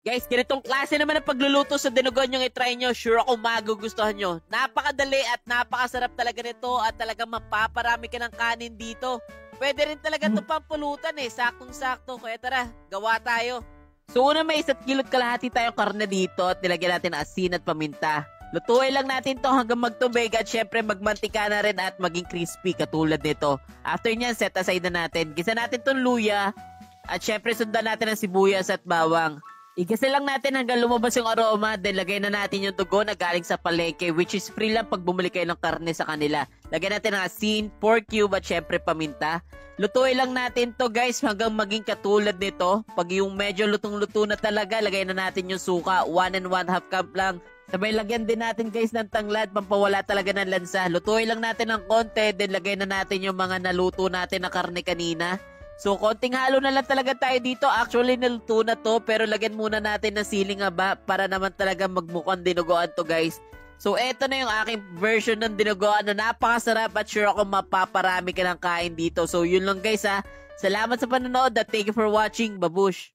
Guys, ganitong klase naman ang pagluluto sa dinuguan yung itry nyo. Sure ako magugustuhan nyo. Napakadali at napakasarap talaga nito at talagang mapaparami ka ng kanin dito. Pwede rin talaga ito pampulutan saktong-sakto. Kaya tara, gawa tayo. So una may 1 kilo't kalahati tayong karne dito at nilagyan natin ng asin at paminta. Lutuin lang natin to hanggang magtubig at syempre magmantika na rin at maging crispy katulad nito. After nyan, set aside na natin. Gisa natin tong luya at syempre sundan natin ang sibuyas at bawang. Igisa lang natin hanggang lumabas yung aroma, then lagay na natin yung dugo na galing sa palengke, which is free lang pag bumili kayo ng karne sa kanila. Lagyan natin ng asin, pork cube at syempre paminta. Lutuin lang natin to guys hanggang maging katulad nito. Pag yung medyo lutong-luto na talaga, lagay na natin yung suka, 1 and 1/2 cup lang. Sabay lagyan din natin guys ng tanglad, pampawala talaga ng lansa. Lutuin lang natin ng konti, then lagay na natin yung mga naluto natin na karne kanina. So, konting halo na lang talaga tayo dito. Actually, naluto na to, pero lagyan muna natin ng siling haba para naman talaga magmukhang dinuguan to, guys. So, eto na yung aking version ng dinuguan na napakasarap at sure ako mapaparami ka ng kain dito. So, yun lang guys ha. Salamat sa panonood at thank you for watching. Babush!